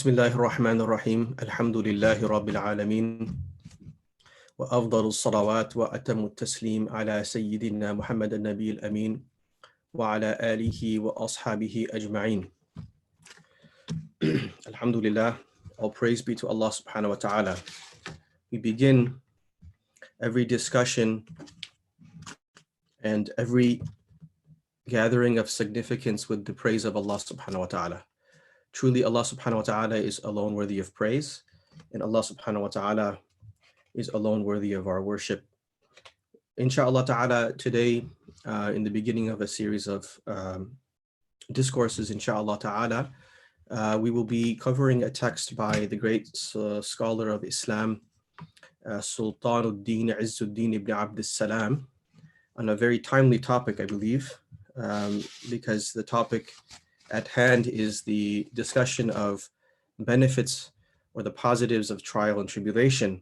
بسم الله الرحمن الرحيم الحمد لله رب العالمين وأفضل الصلوات وأتم التسليم على سيدنا محمد النبي الأمين وعلى آله وأصحابه أجمعين. Alhamdulillah, all praise be to Allah subhanahu wa ta'ala. We begin every discussion and every gathering of significance with the praise of Allah subhanahu wa ta'ala. Truly, Allah subhanahu wa ta'ala is alone worthy of praise, and Allah subhanahu wa ta'ala is alone worthy of our worship. Insha'Allah ta'ala, today, in the beginning of a series of discourses, insha'Allah ta'ala, we will be covering a text by the great scholar of Islam, Sultan al-Dīn al-Dīn ibn ʿAbd al-Salām, on a very timely topic, I believe, because the topic at hand is the discussion of benefits or the positives of trial and tribulation,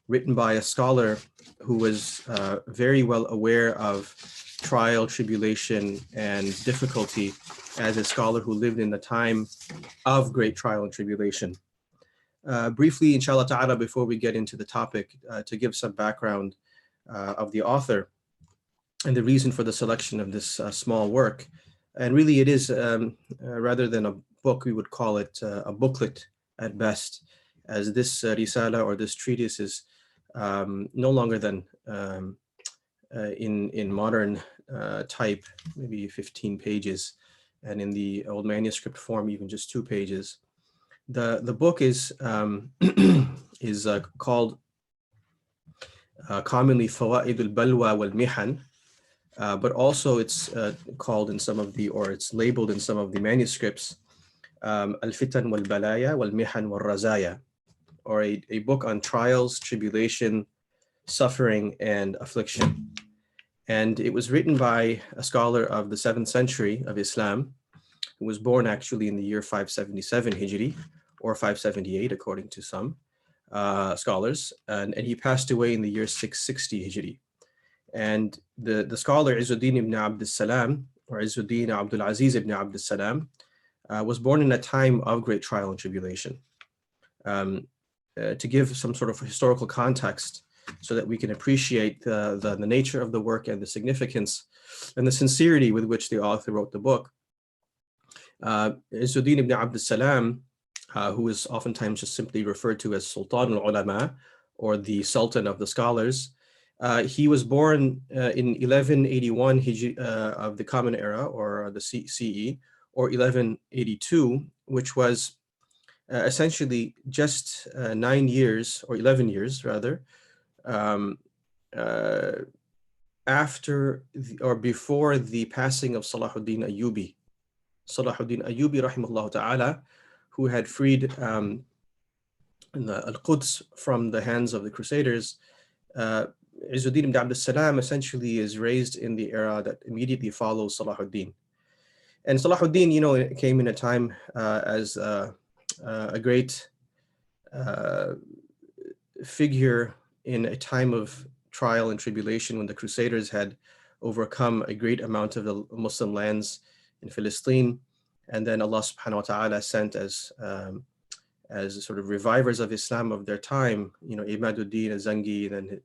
written by a scholar who was very well aware of trial, tribulation, and difficulty as a scholar who lived in the time of great trial and tribulation. Briefly, inshallah ta'ala, before we get into the topic, to give some background of the author and the reason for the selection of this small work. And really it is, rather than a book, we would call it a booklet at best, as this risala or this treatise is no longer than in modern type, maybe 15 pages, and in the old manuscript form, even just 2 pages. The book is called commonly Fawā'iḍ al-Balwā wal-Miḥan, but also it's called in some of the, or it's labeled in some of the manuscripts, al-Fitan wal-Balāya wal-Miḥan wal-Razāya, or a book on trials, tribulation, suffering, and affliction. And it was written by a scholar of the 7th century of Islam, who was born actually in the year 577 Hijri, or 578 according to some scholars, and he passed away in the year 660 Hijri. And the scholar Izzuddin ibn Abd al-Salām, or Izzuddin Abdul Aziz ibn Abd al-Salām, was born in a time of great trial and tribulation. To give some sort of historical context so that we can appreciate the nature of the work and the significance and the sincerity with which the author wrote the book, Izzuddin ibn Abd al-Salām, who is oftentimes just simply referred to as Sultan al-Ulama, or the Sultan of the Scholars, he was born in 1181 Hijri, of the Common Era, or the CE, or 1182, which was essentially just 9 years, or 11 years rather, after or before the passing of Salahuddin Ayyubi. Salahuddin Ayyubi rahimahullah ta'ala, who had freed al-Quds from the hands of the Crusaders. Izzuddin ibn Abd al-Salām essentially is raised in the era that immediately follows Salahuddin. And Salahuddin, you know, came in a time as a great figure in a time of trial and tribulation, when the Crusaders had overcome a great amount of the Muslim lands in Palestine. And then Allah subhanahu wa ta'ala sent as sort of revivers of Islam of their time, you know, Imaduddin al-Zangi, then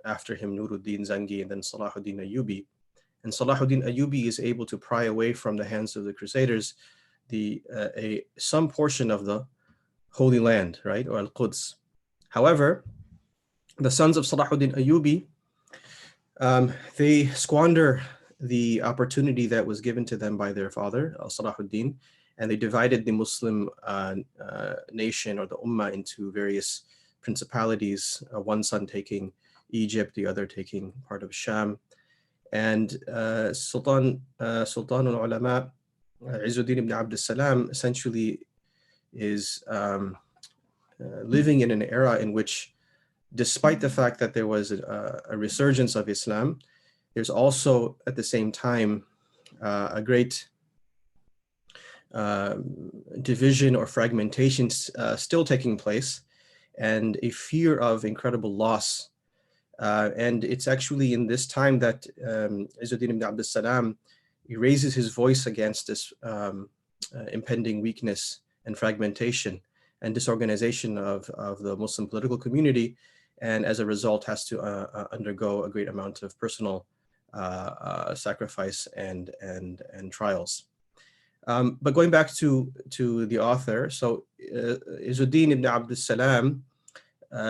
after him Nuruddin Zangi, and then Salahuddin Ayyubi. And Salahuddin Ayyubi is able to pry away from the hands of the Crusaders some portion of the Holy Land, right, or al-Quds. However, the sons of Salahuddin Ayyubi, they squander the opportunity that was given to them by their father, Salahuddin, and they divided the Muslim nation, or the Ummah, into various principalities, one son taking Egypt, the other taking part of Sham. And Sultan al-Ulama, Izzuddin ibn Abd al-Salām, essentially is living in an era in which, despite the fact that there was a resurgence of Islam, there's also at the same time a great division or fragmentation still taking place, and a fear of incredible loss. And it's actually in this time that Izzuddin ibn Abd al-Salām, he raises his voice against this impending weakness and fragmentation and disorganization of the Muslim political community, and as a result has to undergo a great amount of personal sacrifice and trials. But going back to the author, so Izzuddin ibn Abd al-Salām,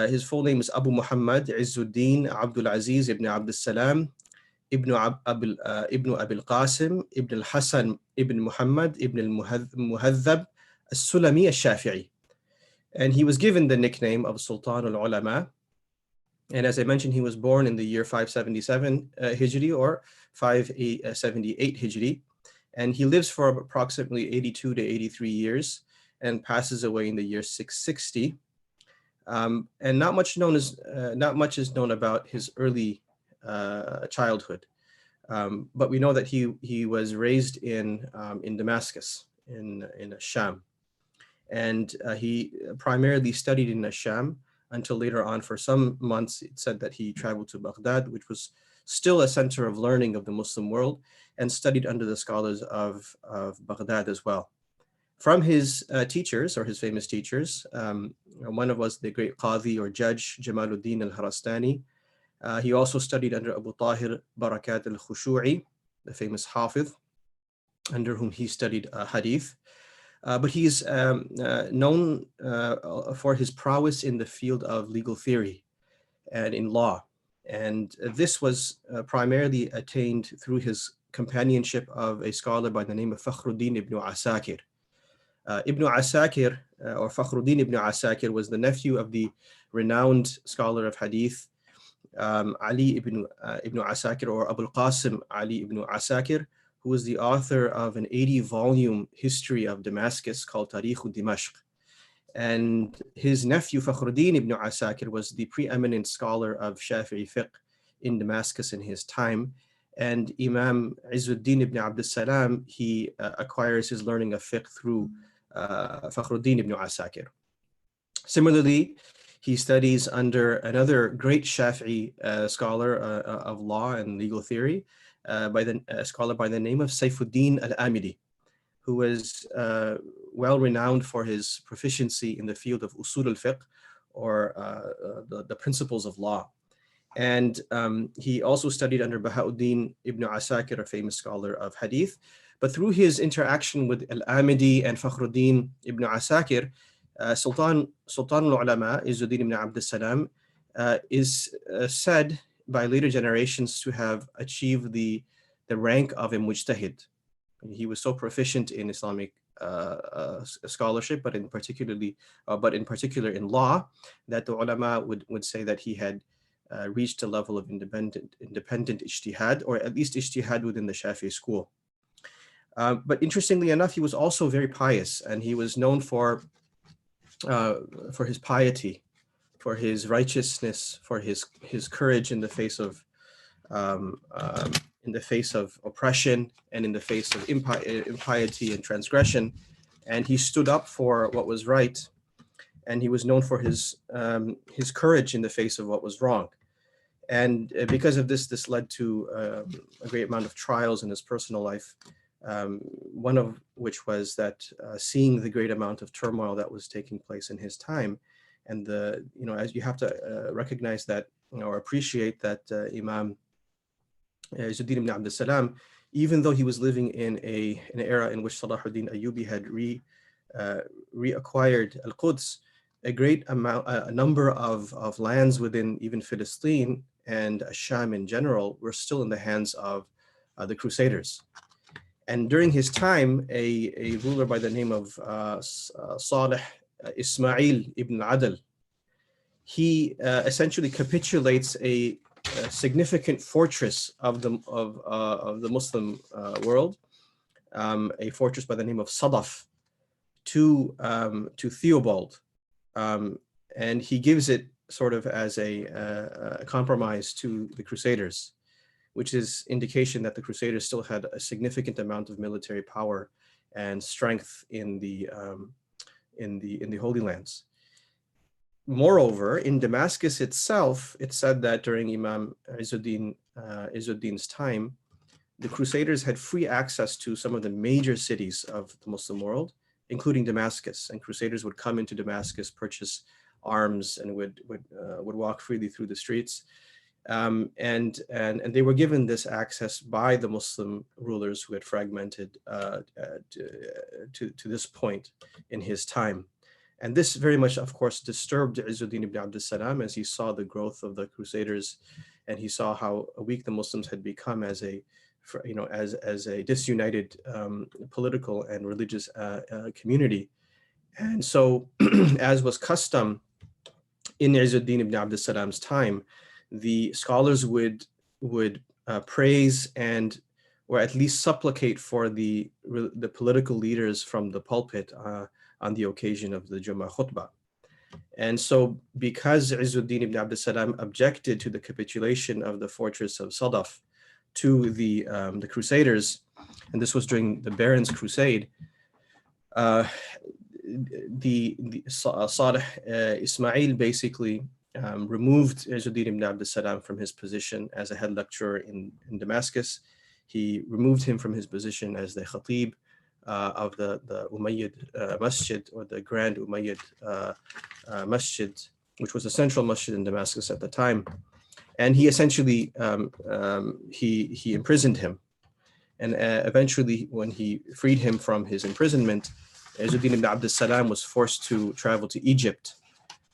his full name is Abu Muhammad Izzuddin Abdul Aziz ibn Abd al-Salām ibn Abil Qasim ibn al-Hasan ibn Muhammad ibn al-Muhadhab al-Sulami al-Shafi'i. And he was given the nickname of Sultan al-Ulama. And as I mentioned, he was born in the year 577 Hijri or 578 Hijri. And he lives for approximately 82 to 83 years and passes away in the year 660. And not much is known about his early childhood. But we know that he was raised in Damascus, in Sham. And he primarily studied in Sham until later on, for some months, it said that he traveled to Baghdad, which was still a center of learning of the Muslim world, and studied under the scholars of Baghdad as well. From his teachers, or his famous teachers, one of was the great Qadi or judge, Jamaluddin al-Harastani. He also studied under Abu Tahir Barakat al-Khushu'i, the famous Hafiz, under whom he studied hadith. But he's known for his prowess in the field of legal theory and in law. And this was primarily attained through his companionship of a scholar by the name of Fakhruddin ibn Asakir. Ibn Asakir, or Fakhruddin ibn Asakir, was the nephew of the renowned scholar of hadith, Ali ibn Asakir, or Abul Qasim Ali ibn Asakir, who was the author of an 80-volume history of Damascus called Tarikh Dimashq. And his nephew Fakhruddin ibn Asakir was the preeminent scholar of Shafi'i fiqh in Damascus in his time. And Imam Izzuddin ibn Abd al-Salām, he acquires his learning of fiqh through Fakhruddin ibn Asakir. Similarly, he studies under another great Shafi'i scholar of law and legal theory, a scholar by the name of Saifuddin al-Amidi, who was well renowned for his proficiency in the field of usul al-fiqh, or the principles of law. And he also studied under Bahauddin ibn Asakir, a famous scholar of hadith. But through his interaction with al-Amidi and Fakhruddin ibn Asakir, Sultan al-Ulama, Izzuddin ibn Abd al-Salām, is said by later generations to have achieved the rank of a mujtahid. He was so proficient in Islamic scholarship, but in particular in law, that the ulama would say that he had reached a level of independent ijtihad, or at least ijtihad within the Shafi'i school. But interestingly enough, he was also very pious, and he was known for his piety, for his righteousness, for his courage in the face of oppression and in the face of impiety and transgression. And he stood up for what was right, and he was known for his courage in the face of what was wrong. And because of this led to a great amount of trials in his personal life, one of which was that seeing the great amount of turmoil that was taking place in his time. And as you have to recognize that, or appreciate that Imam Izzuddin ibn Abd al-Salām, even though he was living in an era in which Salahuddin Ayyubi had reacquired al-Quds, a number of lands within even Philistine and Sham in general were still in the hands of the Crusaders. And during his time, a ruler by the name of Salih Ismail ibn Adl, he essentially capitulates a significant fortress of the Muslim world, a fortress by the name of Sadaf, to Theobald, and he gives it sort of as a compromise to the Crusaders, which is indication that the Crusaders still had a significant amount of military power and strength in the Holy Lands. Moreover, in Damascus itself, it said that during Imam Izzuddin's time, the Crusaders had free access to some of the major cities of the Muslim world, including Damascus. And crusaders would come into Damascus, purchase arms, and would walk freely through the streets. And they were given this access by the Muslim rulers who had fragmented to this point in his time. And this very much, of course, disturbed Izzuddin ibn Abd al-Salam as he saw the growth of the Crusaders, and he saw how weak the Muslims had become as a disunited political and religious community. And so, as was custom in Izzuddin ibn Abd al-Salam's time, the scholars would praise or at least supplicate for the political leaders from the pulpit on the occasion of the Jummah khutbah. And so, because Izzuddin ibn Abd al-Salam objected to the capitulation of the fortress of Sadaf to the Crusaders, and this was during the Barons' Crusade, the Salih Ismail basically removed Izzuddin ibn Abd al-Salam from his position as a head lecturer in Damascus. He removed him from his position as the Khatib of the Umayyad Masjid, or the Grand Umayyad Masjid, which was a central masjid in Damascus at the time. And he essentially, he imprisoned him. And eventually, when he freed him from his imprisonment, Izzuddin ibn Abd al-Salam was forced to travel to Egypt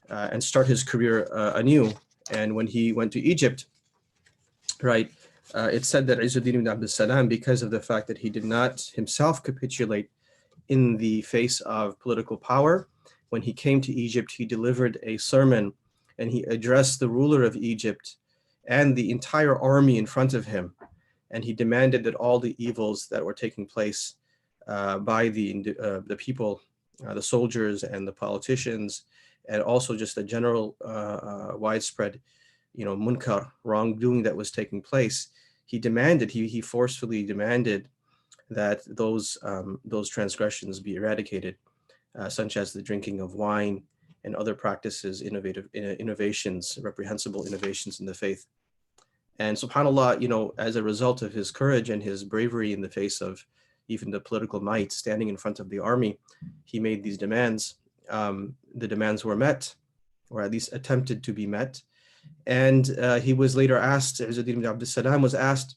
and start his career anew. And when he went to Egypt, right, it's said that Izzuddin ibn Abd al-Salam, because of the fact that he did not himself capitulate in the face of political power, when he came to Egypt, he delivered a sermon and he addressed the ruler of Egypt and the entire army in front of him. And he demanded that all the evils that were taking place by the people, the soldiers and the politicians, and also just the general widespread, munkar, wrongdoing that was taking place, he demanded, he forcefully demanded that those transgressions be eradicated, such as the drinking of wine and other practices, innovations, reprehensible innovations in the faith. And subhanAllah, as a result of his courage and his bravery in the face of even the political might standing in front of the army, he made these demands. The demands were met, or at least attempted to be met. And he was later asked, Izzuddin ibn Abd al-Salam was asked,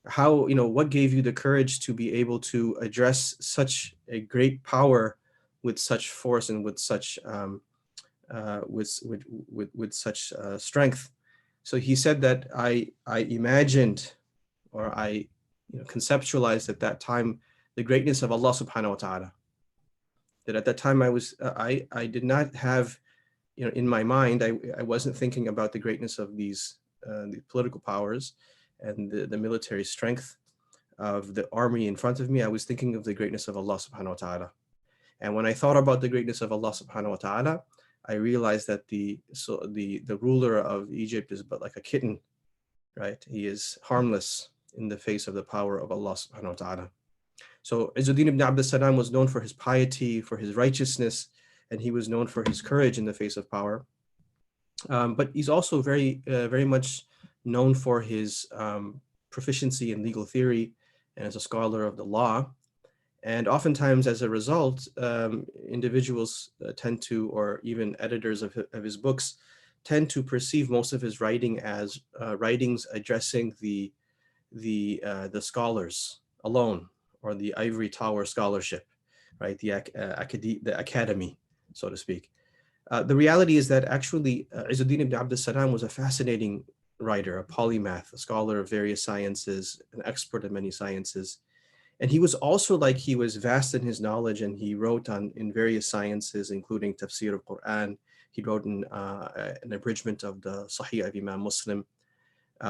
what gave you the courage to be able to address such a great power with such force and with such strength? So he said that I imagined, or I conceptualized at that time, the greatness of Allah subhanahu wa ta'ala. That at that time I did not have, in my mind, I wasn't thinking about the greatness of the political powers and the military strength of the army in front of me. I was thinking of the greatness of Allah subhanahu wa ta'ala. And when I thought about the greatness of Allah subhanahu wa ta'ala, I realized that the ruler of Egypt is but like a kitten, right? He is harmless in the face of the power of Allah subhanahu wa ta'ala. So Izzuddin ibn Abd al-Salam was known for his piety, for his righteousness, and he was known for his courage in the face of power. But he's also very much known for his proficiency in legal theory and as a scholar of the law. And oftentimes, as a result, individuals tend to, or even editors of his books, tend to perceive most of his writing as writings addressing the scholars alone, or the ivory tower scholarship, right? The academy, so to speak. The reality is that actually Izzuddin ibn Abd al-Salam was a fascinating writer, a polymath, a scholar of various sciences, an expert in many sciences. And he was also he was vast in his knowledge, and he wrote in various sciences, including tafsir al-Quran. He wrote an abridgment of the Sahih of Imam Muslim.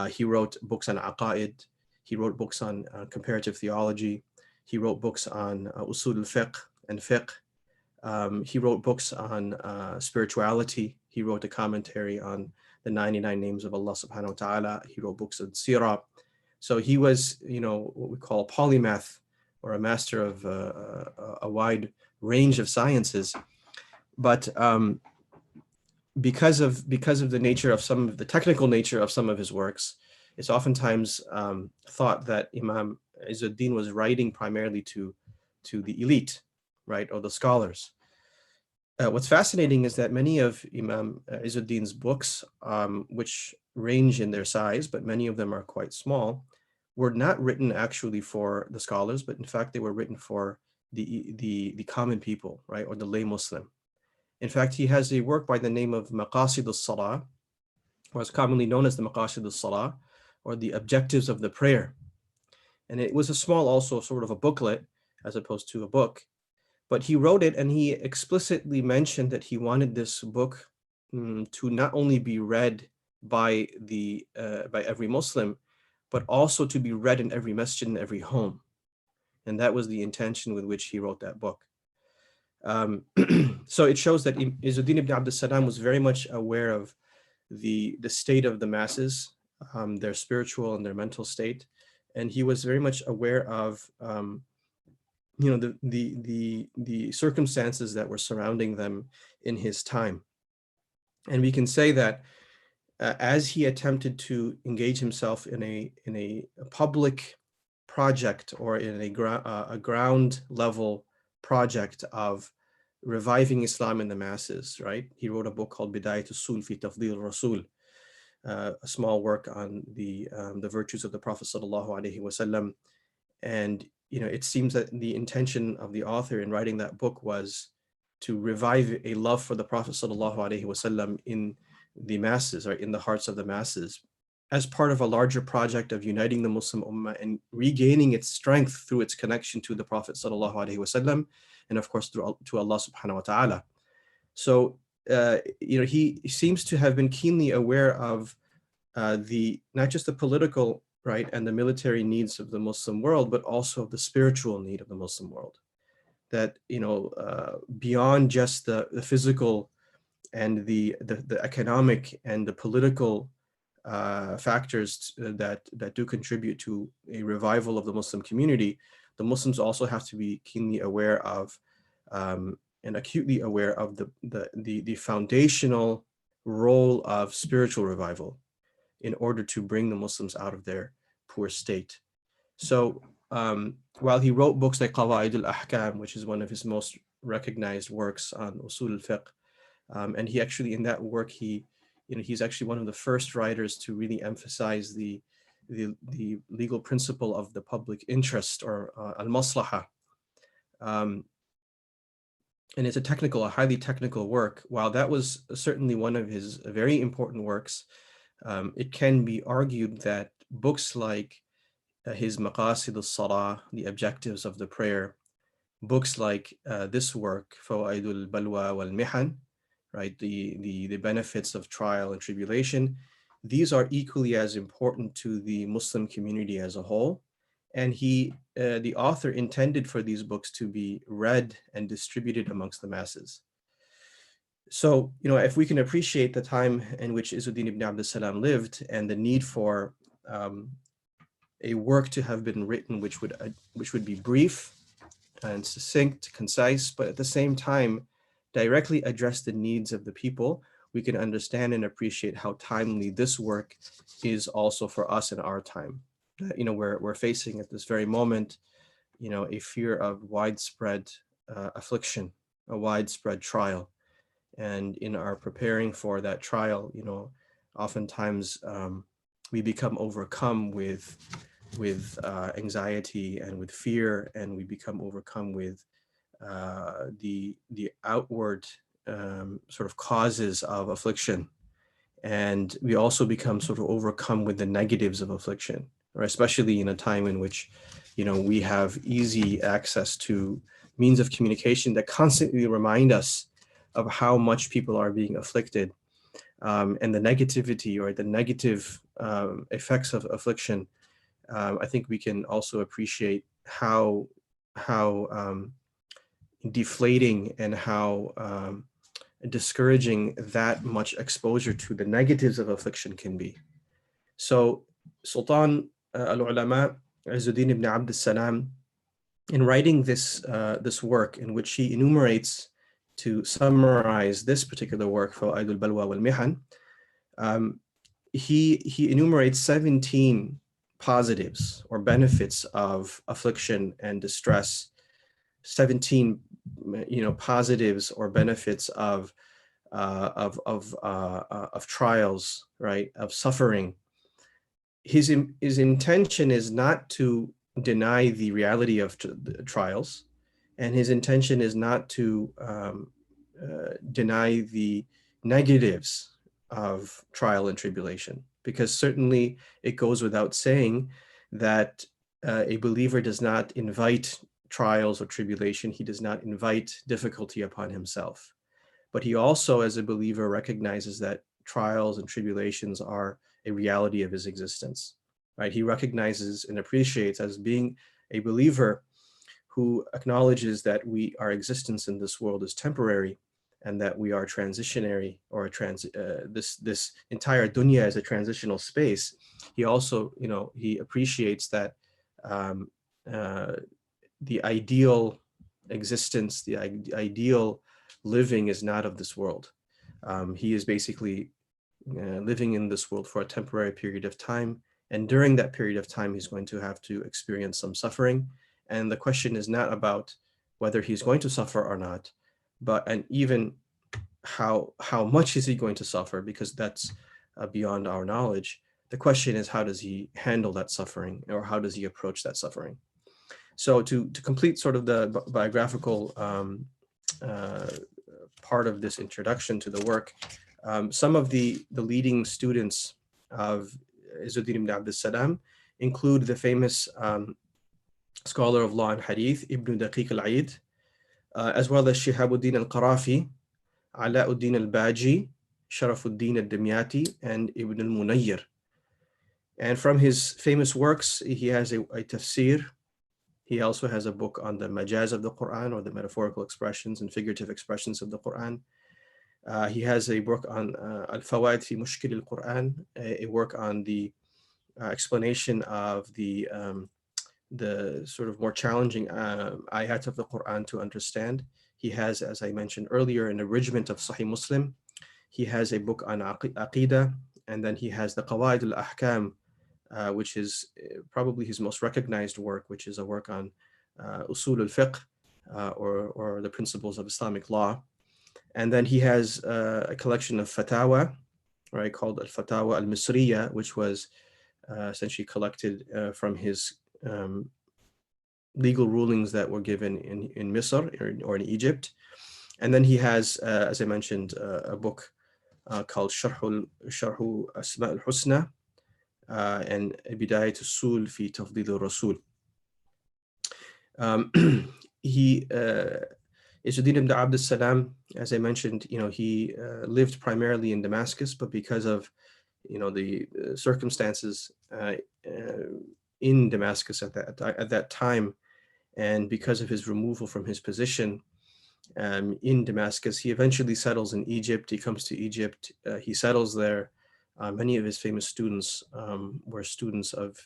He wrote books on aqaid. He wrote books on comparative theology. He wrote books on usul al-fiqh and fiqh. He wrote books on spirituality. He wrote a commentary on the 99 names of Allah subhanahu wa ta'ala. He wrote books on seerah. So he was, what we call a polymath, or a master of a wide range of sciences. But because of the nature of the technical nature of some of his works, it's oftentimes thought that Imam Izzuddin was writing primarily to the elite, right, or the scholars. What's fascinating is that many of Imam Izzuddin's books, which range in their size, but many of them are quite small, were not written actually for the scholars, but in fact, they were written for the common people, right, or the lay Muslim. In fact, he has a work by the name of Maqasid al-Salah, or is commonly known as the Maqasid al-Salah, or the objectives of the prayer. And it was a small, also sort of a booklet, as opposed to a book. But he wrote it, and he explicitly mentioned that he wanted this book to not only be read by every Muslim, but also to be read in every masjid, in every home. And that was the intention with which he wrote that book. So it shows that Izzuddin ibn Abd al-Salam was very much aware of the state of the masses, their spiritual and their mental state, and he was very much aware of the circumstances that were surrounding them in his time. And we can say that as he attempted to engage himself in a public project, or in a ground level project of reviving Islam in the masses, right? He wrote a book called Bidayat al-Sul fi Tafdil Rasul, a small work on the virtues of the Prophet sallallahu alaihi wasallam. And it seems that the intention of the author in writing that book was to revive a love for the Prophet sallallahu alaihi wasallam in the masses, or in the hearts of the masses, as part of a larger project of uniting the Muslim Ummah and regaining its strength through its connection to the Prophet sallallahu alaihi wasallam, and of course to Allah subhanahu wa ta'ala. So he seems to have been keenly aware of not just the political, right, and the military needs of the Muslim world, but also the spiritual need of the Muslim world. That beyond just the physical and the economic and the political factors that do contribute to a revival of the Muslim community, the Muslims also have to be keenly aware of and acutely aware of the foundational role of spiritual revival in order to bring the Muslims out of their poor state. So while he wrote books like Fawā'iḍ al-Ahkam, which is one of his most recognized works on usul al-fiqh, and he actually, in that work, he's actually one of the first writers to really emphasize the legal principle of the public interest, or al-maslaha. And it's a highly technical work. While that was certainly one of his very important works, it can be argued that books like his Maqasid al-Salah, the objectives of the prayer, books like this work, Fawā'iḍ al-Balwā wal-Miḥan, right, the benefits of trial and tribulation, these are equally as important to the Muslim community as a whole. And the author intended for these books to be read and distributed amongst the masses. So, if we can appreciate the time in which Izzuddin ibn Abd al-Salam lived, and the need for a work to have been written which would be brief and succinct, concise, but at the same time directly address the needs of the people, we can understand and appreciate how timely this work is also for us in our time. We're facing at this very moment, a fear of widespread affliction, a widespread trial. And in our preparing for that trial, oftentimes we become overcome with anxiety and with fear, and we become overcome with the outward sort of causes of affliction. And we also become sort of overcome with the negatives of affliction, or especially in a time in which, we have easy access to means of communication that constantly remind us of how much people are being afflicted, and the negativity or the negative effects of affliction. I think we can also appreciate how deflating and how discouraging that much exposure to the negatives of affliction can be. So Sultan al-Ulama Izzuddin ibn Abd al-Salam, in writing this work, in which he enumerates, to summarize this particular work, Fawā'iḍ al-Balwā wal-Miḥan, he enumerates 17 positives or benefits of affliction and distress, 17 positives or benefits of trials, right, of suffering, his intention is not to deny the reality of trials, and his intention is not to deny the negatives of trial and tribulation, because certainly it goes without saying that a believer does not invite trials or tribulation. He does not invite difficulty upon himself. But he also, as a believer, recognizes that trials and tribulations are a reality of his existence, right? He recognizes and appreciates, as being a believer who acknowledges that our existence in this world is temporary, and that we are transitionary, or this entire dunya is a transitional space. He also, he appreciates that the ideal existence, the ideal living is not of this world. He is basically living in this world for a temporary period of time, and during that period of time, he's going to have to experience some suffering. And the question is not about whether he's going to suffer or not, and even how much is he going to suffer, because that's beyond our knowledge. The question is, how does he handle that suffering, or how does he approach that suffering? So to complete sort of the biographical part of this introduction to the work, some of the leading students of Izzuddin ibn Abd include the famous scholar of law and hadith, Ibn Daqiq al-Aid, as well as Shihabuddin al-Qarafi, Alauddin al-Baji, Sharafuddin al-Dimyati, and Ibn al-Munayyir. And from his famous works, he has a tafsir. He also has a book on the majaz of the Quran, or the metaphorical expressions and figurative expressions of the Quran. He has a book on al-Fawā'idd fi Mushkil al-Quran, a work on the explanation of the sort of more challenging ayat of the Quran to understand. He has, as I mentioned earlier, an abridgment of Sahih Muslim. He has a book on Aqidah, and then he has the Qawā'id al-Ahkam, which is probably his most recognized work, which is a work on usul al-fiqh, or the principles of Islamic law. And then he has a collection of fatawa, right, called al-Fatawa al-Misriya, which was essentially collected from his legal rulings that were given in Misr or in Egypt. And then he has, as I mentioned, a book called Sharhu Asma al-Husna, and Bidayat al-Sul fi Tafdil al-Rasul. Izzuddin ibn Abd al-Salām, as I mentioned, he lived primarily in Damascus, but because of the circumstances in Damascus at that time, and because of his removal from his position in Damascus, he eventually settles in Egypt. He comes to Egypt, he settles there. Many of his famous students were students of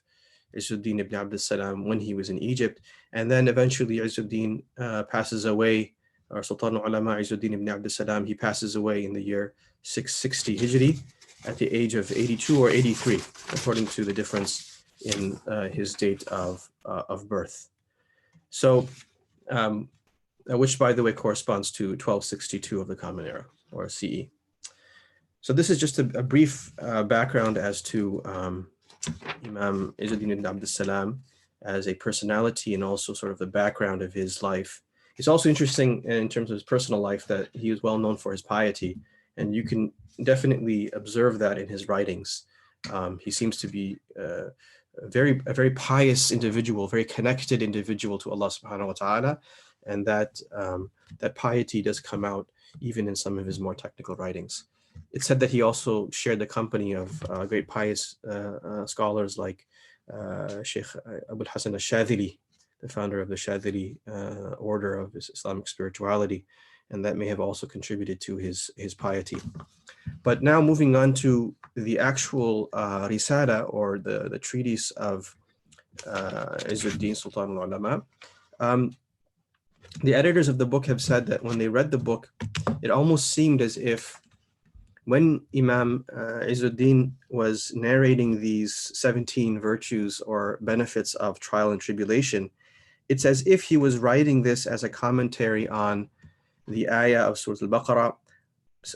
Izzuddin ibn Abd al-Salām when he was in Egypt. And then eventually Izzuddin passes away, or Sultan al-Ulama Izzuddin ibn Abd al-Salām, he passes away in the year 660 Hijri at the age of 82 or 83, according to the difference in his date of birth. So, which, by the way, corresponds to 1262 of the Common Era, or CE. So this is just a brief background as to Imam Izzuddin ibn Abd al-Salām as a personality, and also sort of the background of his life. It's also interesting in terms of his personal life that he is well known for his piety, and you can definitely observe that in his writings. He seems to be a very pious individual, very connected individual to Allah subhanahu wa ta'ala, and that piety does come out even in some of his more technical writings. It's said that he also shared the company of great pious scholars like Sheikh Abul Hasan al-Shadhili, the founder of the Shadhili order of Islamic spirituality, and that may have also contributed to his piety. But now moving on to the actual risala, or the treatise of Izzuddin Sultan al-Ulama. The editors of the book have said that when they read the book, it almost seemed as if when Imam Izzuddin was narrating these 17 virtues or benefits of trial and tribulation, It's as if he was writing this as a commentary on the ayah of Surah al-Baqarah,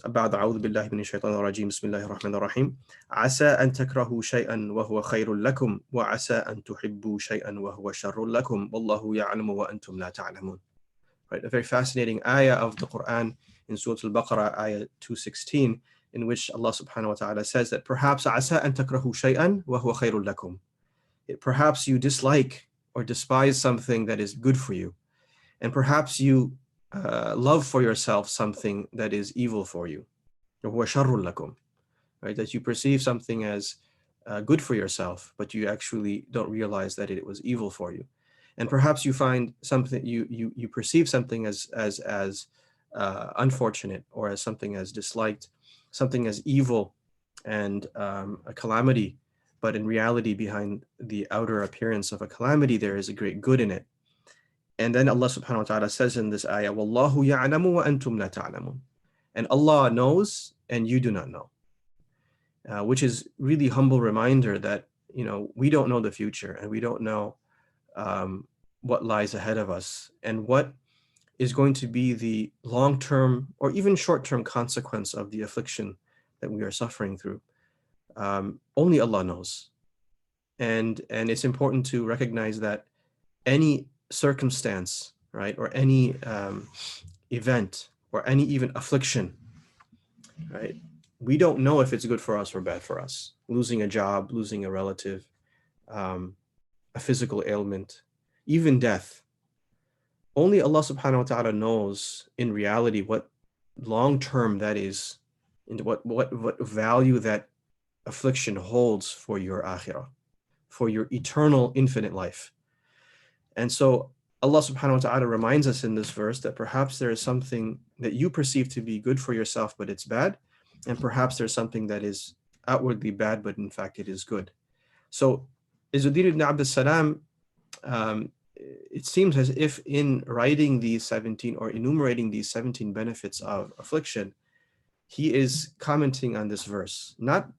بعد أعوذ بالله من الشيطان الرجيم بسم الله الرحمن الرحيم عسى أن تكرهوا شيئا وهو خير لكم وعسى أن تحبوا شيئا وهو شر لكم والله يعلم وأنتم لا تعلمون. Right, a very fascinating ayah of the Quran in Surah al-Baqarah, ayah 216, in which Allah subhanahu wa ta'ala says that perhaps عسى أن تكرهوا شيئا وهو خير لكم. Perhaps you dislike or despise something that is good for you, and perhaps you love for yourself something that is evil for you. وهو شر لكم. Right, that you perceive something as good for yourself, but you actually don't realize that it was evil for you. And perhaps you find something, you perceive something as unfortunate, or as something as disliked, something as evil and a calamity, but in reality, behind the outer appearance of a calamity, there is a great good in it. And then Allah subhanahu wa ta'ala says in this ayah, وَاللَّهُ يَعْلَمُ وَأَنْتُمْ لَا تَعْلَمُونَ. And Allah knows and you do not know. Which is really humble reminder that, we don't know the future, and we don't know what lies ahead of us, and what is going to be the long-term or even short-term consequence of the affliction that we are suffering through. Only Allah knows. And it's important to recognize that any circumstance, right, or any event, or any even affliction, right, we don't know if it's good for us or bad for us. Losing a job, losing a relative, a physical ailment, even death. Only Allah subhanahu wa ta'ala knows in reality what long-term that is, and what value that affliction holds for your akhirah, for your eternal infinite life. And so Allah subhanahu wa ta'ala reminds us in this verse that perhaps there is something that you perceive to be good for yourself, but it's bad. And perhaps there's something that is outwardly bad, but in fact it is good. So Izzuddin ibn ʿAbd al-Salām, it seems as if in writing these 17 or enumerating these 17 benefits of affliction, he is commenting on this verse, not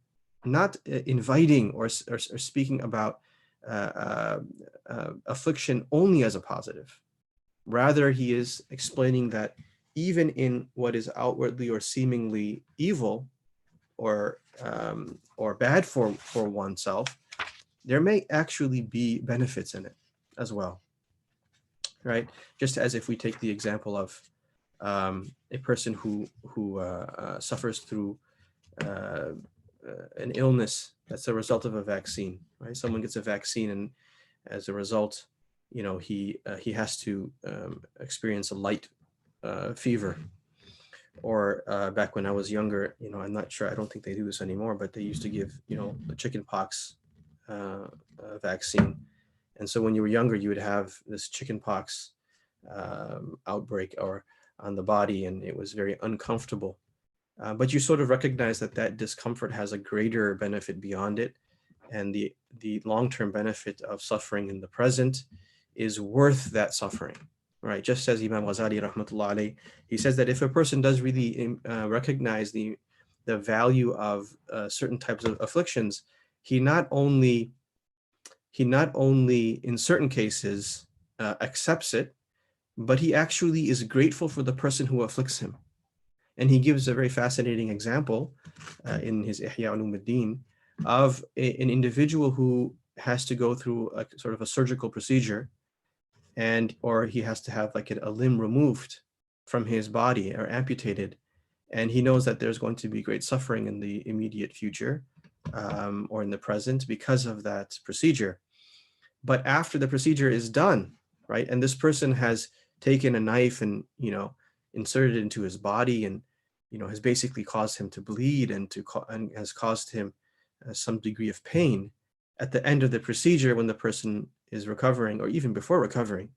inviting or speaking about affliction only as a positive. Rather, he is explaining that even in what is outwardly or seemingly evil or bad for oneself, there may actually be benefits in it as well, right? Just as if we take the example of a person who suffers through an illness that's a result of a vaccine, right? Someone gets a vaccine, and as a result, he has to experience a light fever. Or back when I was younger, I'm not sure, I don't think they do this anymore, but they used to give, the chicken pox vaccine. And so when you were younger, you would have this chicken pox outbreak or on the body, and it was very uncomfortable. But you sort of recognize that discomfort has a greater benefit beyond it. And the long-term benefit of suffering in the present is worth that suffering, right? Just as Imam Ghazali rahmatullah alayh, he says that if a person does really recognize the value of certain types of afflictions, he not only in certain cases accepts it, but he actually is grateful for the person who afflicts him. And he gives a very fascinating example in his Ihya Ulumuddin of an individual who has to go through a sort of a surgical procedure, or he has to have like a limb removed from his body or amputated, and he knows that there's going to be great suffering in the immediate future or in the present because of that procedure. But after the procedure is done, right, and this person has taken a knife and inserted it into his body, and has basically caused him to bleed and has caused him some degree of pain. At the end of the procedure, when the person is recovering, or even before recovering,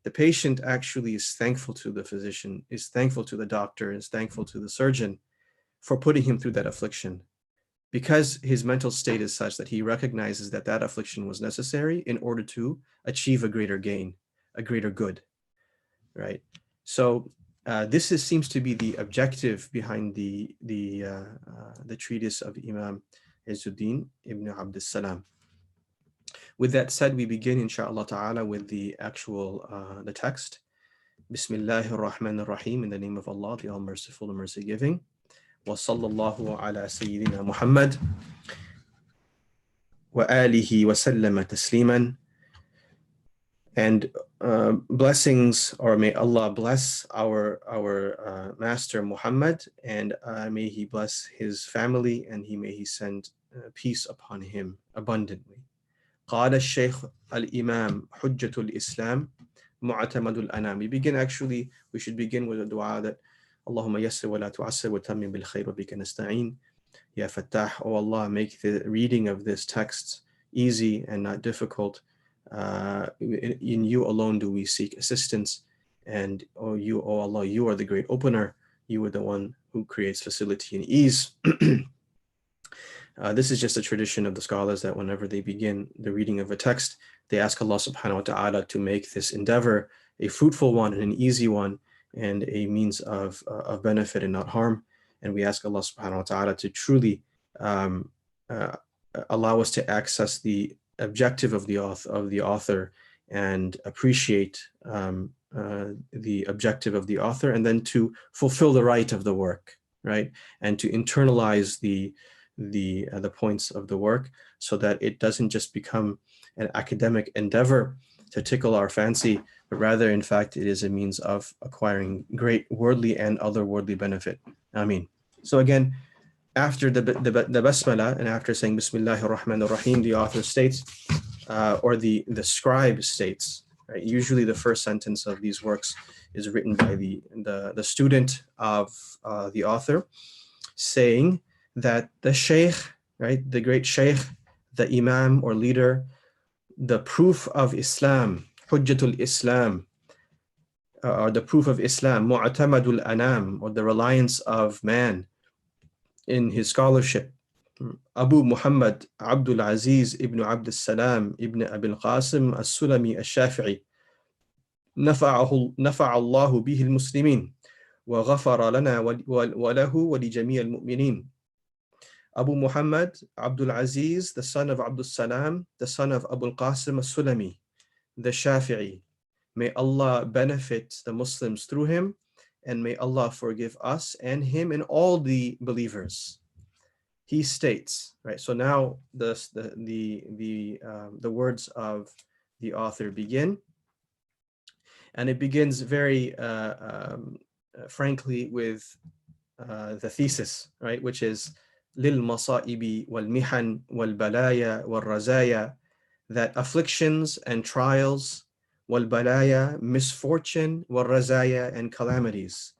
the patient actually is thankful to the physician, is thankful to the doctor, is thankful to the surgeon for putting him through that affliction, because his mental state is such that he recognizes that affliction was necessary in order to achieve a greater gain, a greater good, right? So this seems to be the objective behind the treatise of Imam Izzuddin ibn ʿAbd al-Salām. With that said, we begin inshallah ta'ala with the actual the text. Bismillahir Rahmanir Rahim, in the name of Allah, the All Merciful and Mercy Giving. Wa sallallahu ala Sayyidina Muhammad wa alihi wa sallama tasliman. And blessings, or may Allah bless our Master Muhammad, and may He bless his family, and may He send peace upon him abundantly. قال الشيخ الإمام حجة الإسلام معتمد الأنام. We should begin with a dua that Allahumma yassir wa la tu'assir wa tammim bil khair wa bika nasta'een. Ya Fattah, O Allah, make the reading of this text easy and not difficult. In you alone do we seek assistance, and O Allah, you are the great opener. You are the one who creates facility and ease. This is just a tradition of the scholars that whenever they begin the reading of a text, they ask Allah subhanahu wa ta'ala to make this endeavor a fruitful one and an easy one, and a means of benefit and not harm. And we ask Allah subhanahu wa ta'ala to truly allow us to access the objective of the author and appreciate the objective of the author, and then to fulfill the right of the work, right? And to internalize the points of the work, so that it doesn't just become an academic endeavor to tickle our fancy, but rather, in fact, it is a means of acquiring great worldly and otherworldly benefit. Ameen. So again, after the basmala, and after saying Bismillahir Rahmanir Rahim, the author states, or the scribe states, right? Usually the first sentence of these works is written by the student of the author, saying that the shaykh, right, the great shaykh, the imam or leader, the proof of Islam, hujjatul Islam, or the proof of Islam, mu'tamadul anam, or the reliance of man in his scholarship, Abu Muhammad ʿAbd al-Aziz ibn ʿAbd al-Salām ibn Abi al-Qasim al-Sulami al-Shafi'i, نفع الله به المسلمين وغفر لنا وله ولجميع المؤمنين. Abu Muhammad Abdul Aziz, the son of Abdul Salam, the son of Abu al-Qasim al-Sulami, the Shafi'i. May Allah benefit the Muslims through him, and may Allah forgive us and him and all the believers. He states, right? So now the words of the author begin, and it begins very frankly with the thesis, right? Which is للمصائب wal-Miḥan wal-Balāya wal-Razāya, that afflictions and trials, wal-Balāya, misfortune, wal-Razāya, and calamities,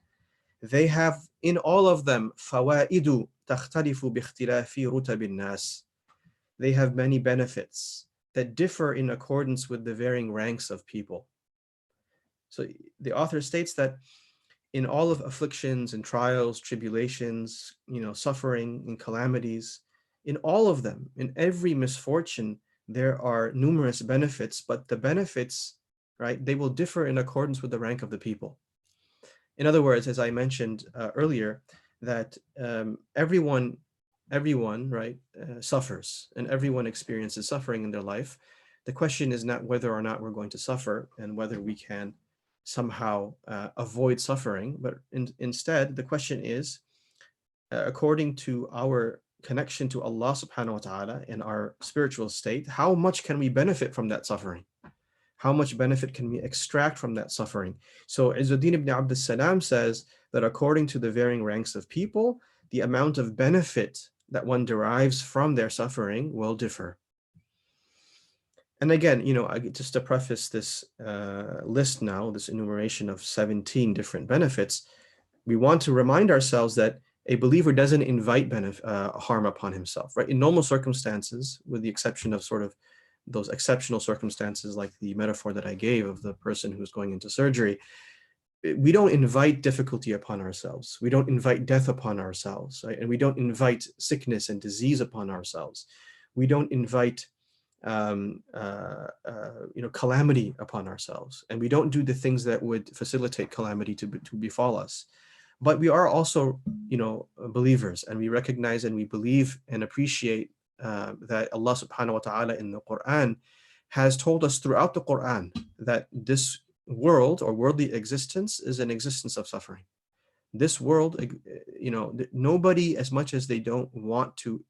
they have in all of them فوائد تختلف باختلاف رتب الناس. They have many benefits that differ in accordance with the varying ranks of people. So the author states that in all of afflictions and trials, tribulations, suffering and calamities, in all of them, in every misfortune, there are numerous benefits, but the benefits, right, they will differ in accordance with the rank of the people. In other words, as I mentioned earlier, that everyone, right, suffers, and everyone experiences suffering in their life. The question is not whether or not we're going to suffer and whether we can somehow avoid suffering, but instead the question is, according to our connection to Allah subhanahu wa ta'ala and our spiritual state, how much can we benefit from that suffering? How much benefit can we extract from that suffering? So Izzuddin ibn Abd al-Salam says that according to the varying ranks of people, the amount of benefit that one derives from their suffering will differ. And again, just to preface this list now, this enumeration of 17 different benefits, we want to remind ourselves that a believer doesn't invite harm upon himself, right? In normal circumstances, with the exception of sort of those exceptional circumstances like the metaphor that I gave of the person who's going into surgery, we don't invite difficulty upon ourselves. We don't invite death upon ourselves, right? And we don't invite sickness and disease upon ourselves. We don't invite calamity upon ourselves, and we don't do the things that would facilitate calamity to befall us. But we are also, believers, and we recognize and we believe and appreciate that Allah subhanahu wa ta'ala in the Quran has told us throughout the Quran that this world or worldly existence is an existence of suffering. This world, nobody, as much as they don't want to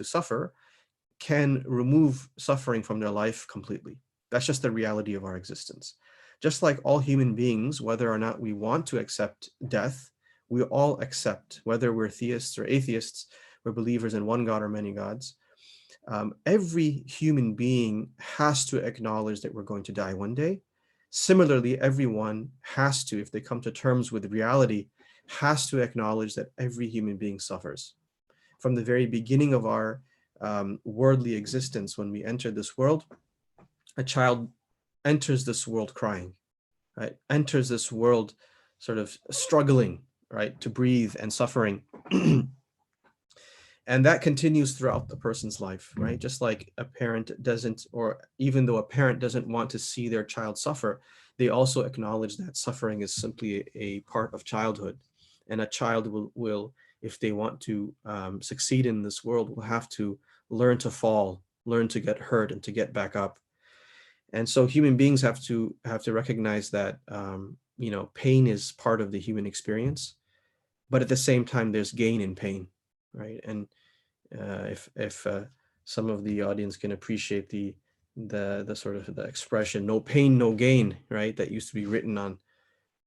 suffer, can remove suffering from their life completely. That's just the reality of our existence. Just like all human beings, whether or not we want to accept death, we all accept, whether we're theists or atheists, we're believers in one God or many gods. Every human being has to acknowledge that we're going to die one day. Similarly, everyone has to, if they come to terms with reality, has to acknowledge that every human being suffers. From the very beginning of our worldly existence, when we enter this world, a child enters this world crying, right? Enters this world sort of struggling, right, to breathe and suffering. And that continues throughout the person's life, right? Just like a parent doesn't, or even though a parent doesn't want to see their child suffer, they also acknowledge that suffering is simply a part of childhood. And a child will if they want to succeed in this world, will have to learn to fall, learn to get hurt, and to get back up. And so human beings have to recognize that pain is part of the human experience, but at the same time, there's gain in pain, right? And if some of the audience can appreciate the sort of the expression "no pain, no gain," right? That used to be written on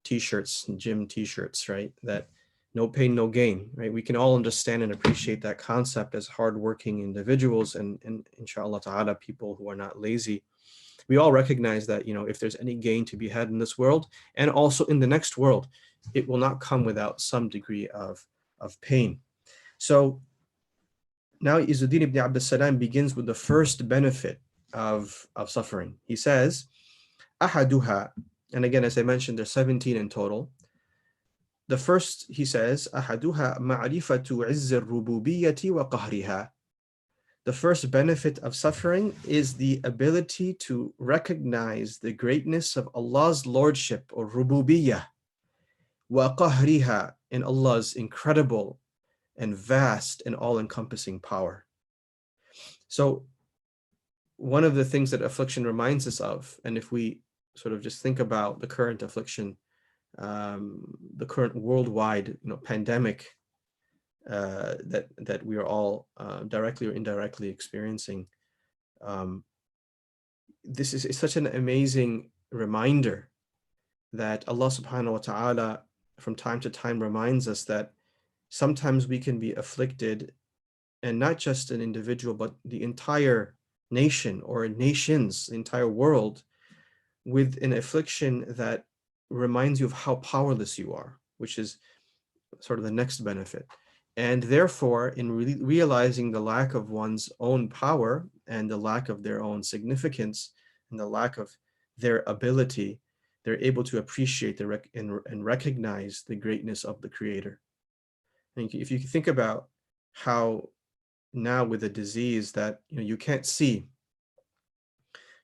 T-shirts, gym T-shirts, right? That no pain, no gain, right? We can all understand and appreciate that concept as hardworking individuals, and inshallah ta'ala, people who are not lazy. We all recognize that, if there's any gain to be had in this world and also in the next world, it will not come without some degree of pain. So now Izzuddin ibn Abd al-Salam begins with the first benefit of suffering. He says, "Ahaduha," and again, as I mentioned, there's 17 in total. The first, he says, "Ahaduha ma'rifatu izz al-rububiyyati wa qahriha." The first benefit of suffering is the ability to recognize the greatness of Allah's lordship or rububiyyah, wa qahriha, in Allah's incredible and vast and all-encompassing power. So one of the things that affliction reminds us of, and if we sort of just think about the current affliction, the current worldwide pandemic that we are all directly or indirectly experiencing, this is such an amazing reminder that Allah subhanahu wa ta'ala from time to time reminds us that sometimes we can be afflicted, and not just an individual, but the entire nation or nations, the entire world, with an affliction that reminds you of how powerless you are, which is sort of the next benefit. And therefore, in realizing the lack of one's own power and the lack of their own significance and the lack of their ability, they're able to appreciate and recognize the greatness of the Creator. And if you think about how now with a disease that you can't see,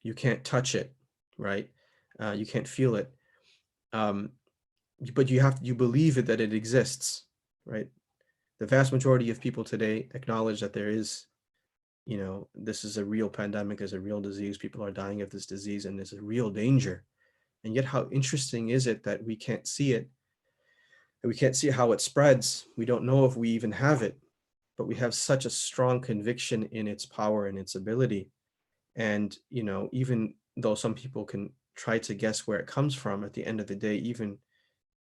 you can't touch it, right? You can't feel it, but you believe it, that it exists, right? The vast majority of people today acknowledge that there is, this is a real pandemic, there's a real disease, people are dying of this disease, and there's a real danger. And yet how interesting is it that we can't see it, and we can't see how it spreads. We don't know if we even have it, but we have such a strong conviction in its power and its ability. And, even though some people can try to guess where it comes from, at the end of the day, even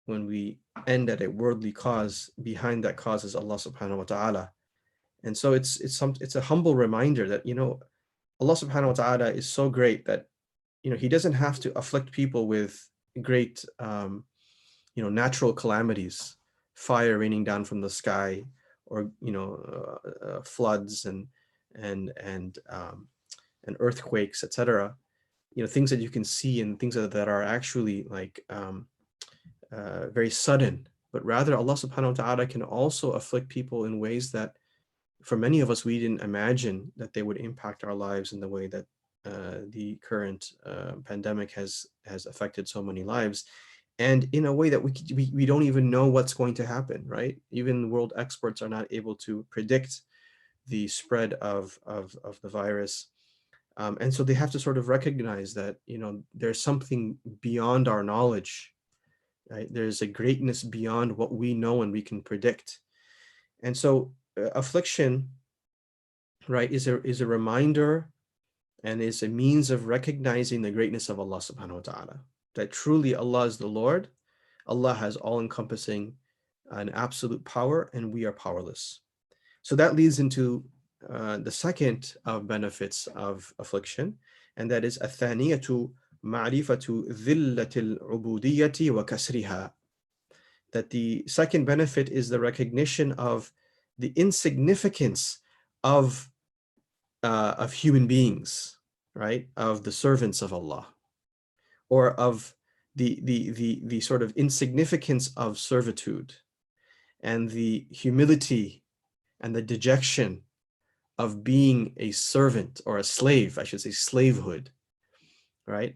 when we end at a worldly cause, behind that cause is Allah subhanahu wa ta'ala. And so it's a humble reminder that, Allah subhanahu wa ta'ala is so great that, He doesn't have to afflict people with great, natural calamities, fire raining down from the sky, or, floods and earthquakes, etc. Things that you can see and things that are actually like very sudden, but rather Allah subhanahu wa ta'ala can also afflict people in ways that for many of us, we didn't imagine that they would impact our lives in the way that the current pandemic has affected so many lives, and in a way that we don't even know what's going to happen, right? Even world experts are not able to predict the spread of the virus. And so they have to sort of recognize that, there's something beyond our knowledge, right? There's a greatness beyond what we know and we can predict. And so affliction, right, is a reminder and is a means of recognizing the greatness of Allah subhanahu wa ta'ala, that truly Allah is the Lord. Allah has all-encompassing and absolute power, and we are powerless. So that leads into the second of benefits of affliction, and that is الثانية معرفة ذلة العبودية وكسرها. That the second benefit is the recognition of the insignificance of human beings, right? Of the servants of Allah, or of the sort of insignificance of servitude, and the humility and the dejection of being a servant, or a slave, I should say, slavehood, right?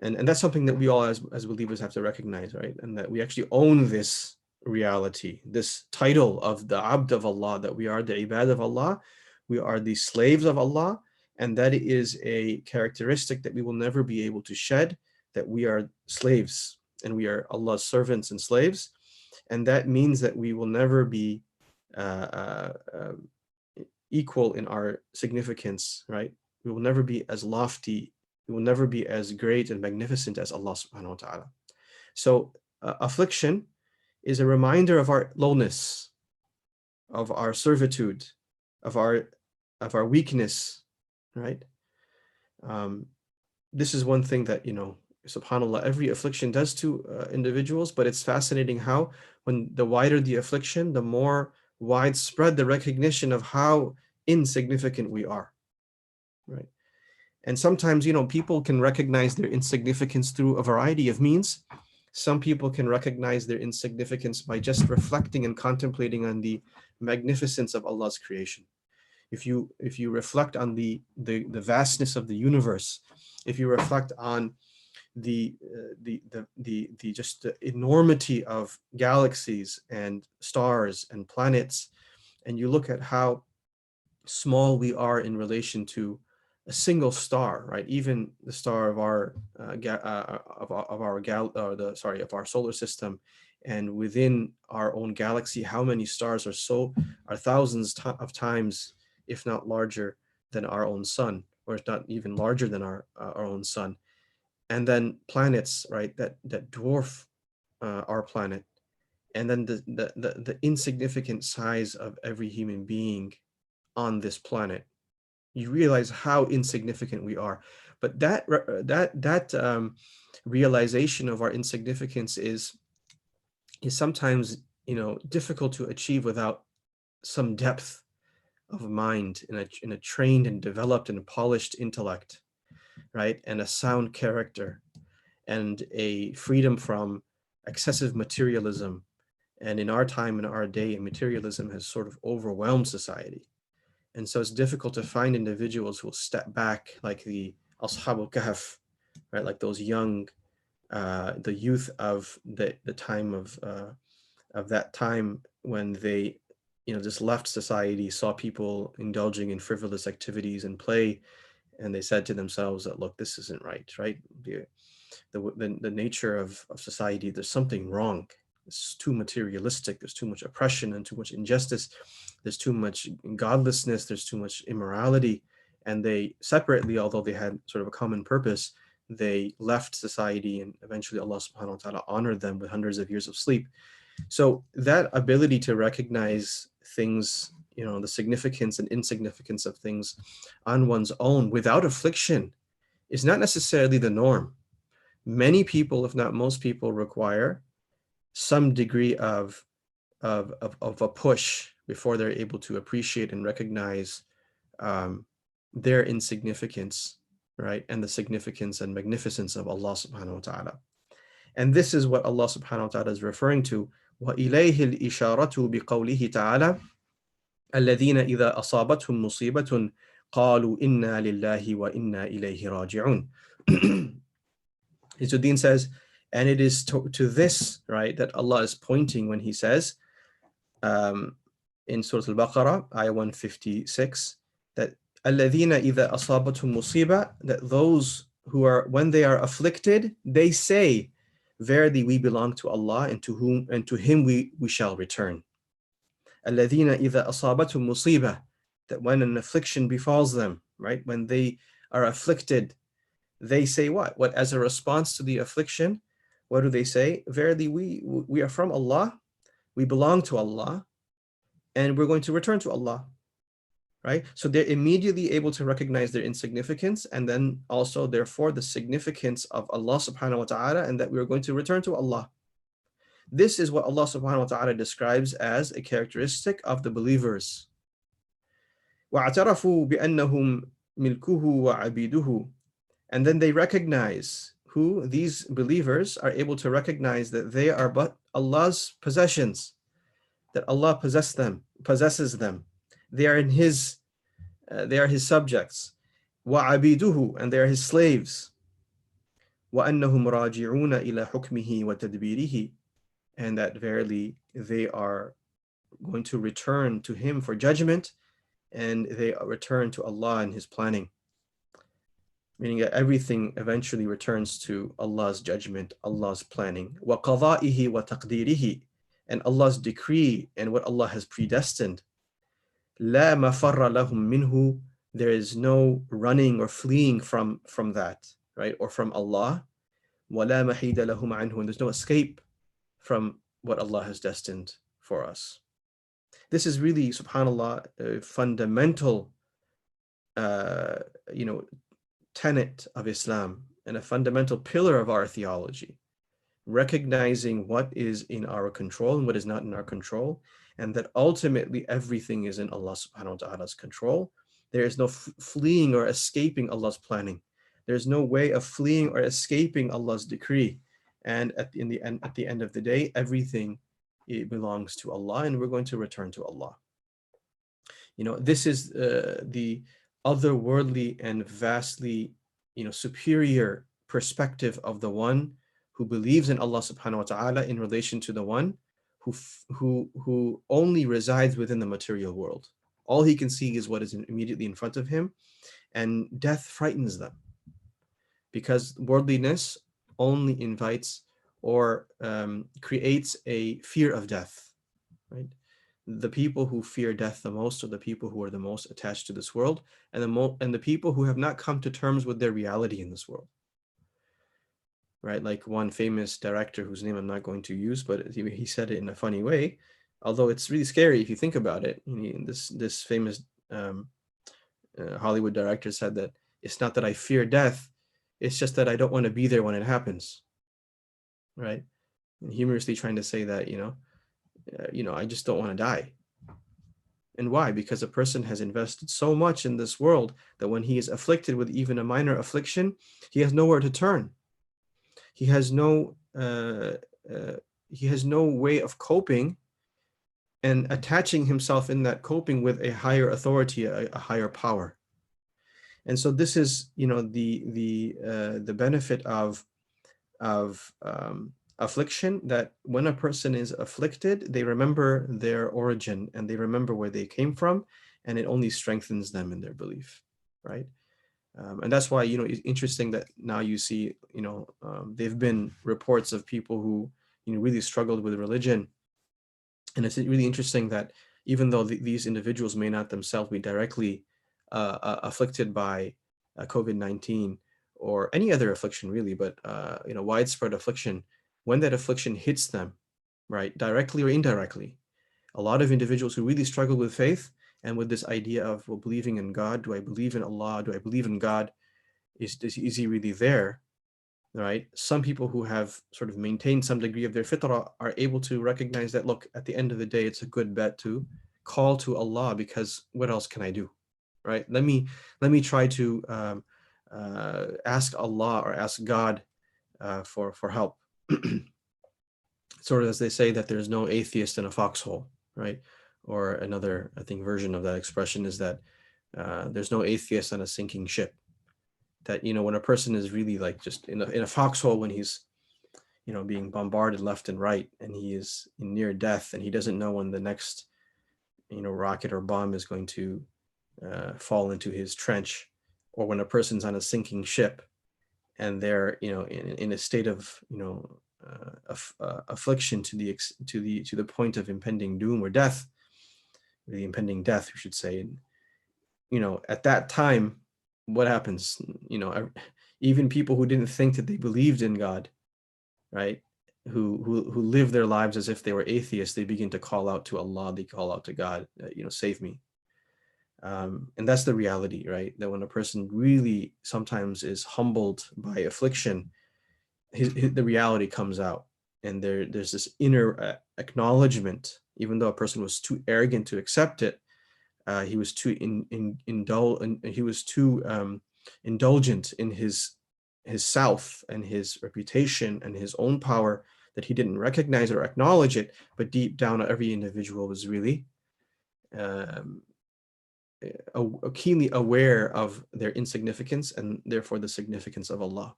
And that's something that we all as believers have to recognize, right? And that we actually own this reality, this title of the ʿAbd of Allah, that we are the ibad of Allah, we are the slaves of Allah, and that is a characteristic that we will never be able to shed, that we are slaves and we are Allah's servants and slaves. And that means that we will never be equal in our significance, right? We will never be as lofty, we will never be as great and magnificent as Allah subhanahu wa ta'ala. So affliction is a reminder of our lowness, of our servitude, of our weakness, right? This is one thing that, subhanAllah, every affliction does to individuals, but it's fascinating how, when the wider the affliction, the more widespread the recognition of how insignificant we are, right? And sometimes, people can recognize their insignificance through a variety of means. Some people can recognize their insignificance by just reflecting and contemplating on the magnificence of Allah's creation. If you reflect on the vastness of the universe, if you reflect on the just the enormity of galaxies and stars and planets, and you look at how small we are in relation to a single star, right? Even the star of our solar system, and within our own galaxy, how many stars are thousands of times, if not larger than our own sun, or if not even larger than our own sun. And then planets, right, that dwarf our planet, and then the insignificant size of every human being on this planet. You realize how insignificant we are. But that realization of our insignificance is sometimes, difficult to achieve without some depth of mind, in a trained and developed and polished intellect, right? And a sound character, and a freedom from excessive materialism. And in our time, in our day, materialism has sort of overwhelmed society. And so it's difficult to find individuals who will step back, like the Ashab al-Kahf, right? Like those young, the youth of the time of that time, when they, just left society, saw people indulging in frivolous activities and play, and they said to themselves that, look, this isn't right, right? The nature of society, there's something wrong. It's too materialistic. There's too much oppression and too much injustice. There's too much godlessness. There's too much immorality. And they separately, although they had sort of a common purpose, they left society, and eventually Allah subhanahu wa ta'ala honored them with hundreds of years of sleep. So that ability to recognize things, the significance and insignificance of things on one's own without affliction is not necessarily the norm. Many people, if not most people, require some degree of a push before they're able to appreciate and recognize their insignificance, right? And the significance and magnificence of Allah subhanahu wa ta'ala. And this is what Allah subhanahu wa ta'ala is referring to. وَإِلَيْهِ الْإِشَارَةُ بِقَوْلِهِ تَعَالَى الَّذِينَ إِذَا أَصَابَتْهُمْ مُصِيبَةٌ قَالُوا إِنَّا لِلَّهِ وَإِنَّا إِلَيْهِ رَاجِعُونَ. Izzuddin says, and it is to this, right, that Allah is pointing when he says in Surah al-Baqarah, ayah 156, that الَّذِينَ إِذَا أَصَابَتْهُمْ مُصِيبَةٌ, that those who are, when they are afflicted, they say, verily we belong to Allah, and to Him we shall return. الَّذِينَ إِذَا أَصَابَتْهُمْ مُصِيبَةٌ, that when an affliction befalls them, right, when they are afflicted, they say what? What, as a response to the affliction, what do they say? Verily we are from Allah, we belong to Allah, and we're going to return to Allah. Right? So they're immediately able to recognize their insignificance, and then also therefore the significance of Allah subhanahu wa ta'ala, and that we are going to return to Allah. This is what Allah subhanahu wa ta'ala describes as a characteristic of the believers. وَاعْتَرَفُوا بِأَنَّهُمْ مِلْكُهُ وَعَبِيدُهُ, and then they recognize, who, these believers are able to recognize that they are but Allah's possessions, that Allah possesses them. They are in His subjects. وَعَبِيدُهُ, and they are His slaves. وَأَنَّهُمْ رَاجِعُونَ إِلَى حُكْمِهِ وَتَدْبِيرِهِ, and that verily they are going to return to Him for judgment, and they return to Allah and His planning. Meaning that everything eventually returns to Allah's judgment, Allah's planning. وَقَضَائِهِ وَتَقْدِيرِهِ, and Allah's decree and what Allah has predestined. لَا مَفَرَّ لَهُم مِّنْهُ, there is no running or fleeing from that, right, or from Allah. وَلَا مَحِيدَ لَهُمْ عَنْهُ, and there's no escape from what Allah has destined for us. This is really, subhanAllah, a fundamental tenet of Islam and a fundamental pillar of our theology, recognizing what is in our control and what is not in our control, and that ultimately everything is in Allah subhanahu wa ta'ala's control. There is no fleeing or escaping Allah's planning. There's no way of fleeing or escaping Allah's decree. And at the end of the day, everything, it belongs to Allah, and we're going to return to Allah. This is the otherworldly and vastly, superior perspective of the one who believes in Allah subhanahu wa ta'ala in relation to the one who only resides within the material world. All he can see is what is immediately in front of him, and death frightens them, because worldliness only invites or creates a fear of death, right? The people who fear death the most are the people who are the most attached to this world, and the people who have not come to terms with their reality in this world. Right, like one famous director whose name I'm not going to use, but he said it in a funny way, although it's really scary if you think about it. This famous Hollywood director said that it's not that I fear death, it's just that I don't want to be there when it happens. Right, and humorously trying to say that I just don't want to die. And why? Because a person has invested so much in this world that when he is afflicted with even a minor affliction, he has nowhere to turn. He has no way of coping and attaching himself in that coping with a higher authority, a higher power. And so this is, the benefit of affliction, that when a person is afflicted, they remember their origin and they remember where they came from, and it only strengthens them in their belief, right? And that's why, it's interesting that now you see, there've been reports of people who, really struggled with religion. And it's really interesting that even though these individuals may not themselves be directly afflicted by COVID-19 or any other affliction really, but, widespread affliction, when that affliction hits them, right, directly or indirectly, a lot of individuals who really struggle with faith and with this idea of, well, believing in God, do I believe in Allah? Do I believe in God? Is he really there? Right? Some people who have sort of maintained some degree of their fitrah are able to recognize that, look, at the end of the day, it's a good bet to call to Allah, because what else can I do? Right? Let me try to ask Allah or ask God for help. Sort of as they say that there's no atheist in a foxhole, right? Or another, I think, version of that expression is that there's no atheist on a sinking ship. That, when a person is really like just in a foxhole, when he's, being bombarded left and right, and he is near death, and he doesn't know when the next, rocket or bomb is going to fall into his trench, or when a person's on a sinking ship and they're in a state of affliction to the point of impending doom or death, the impending death, we should say. And at that time, what happens? Even people who didn't think that they believed in God, right? Who live their lives as if they were atheists, they begin to call out to Allah, they call out to God, save me. And that's the reality, right? That when a person really sometimes is humbled by affliction, the reality comes out, and there's this inner acknowledgement. Even though a person was too arrogant to accept it, he was too indulgent in his self and his reputation and his own power, that he didn't recognize or acknowledge it. But deep down, every individual was really keenly aware of their insignificance and therefore the significance of Allah.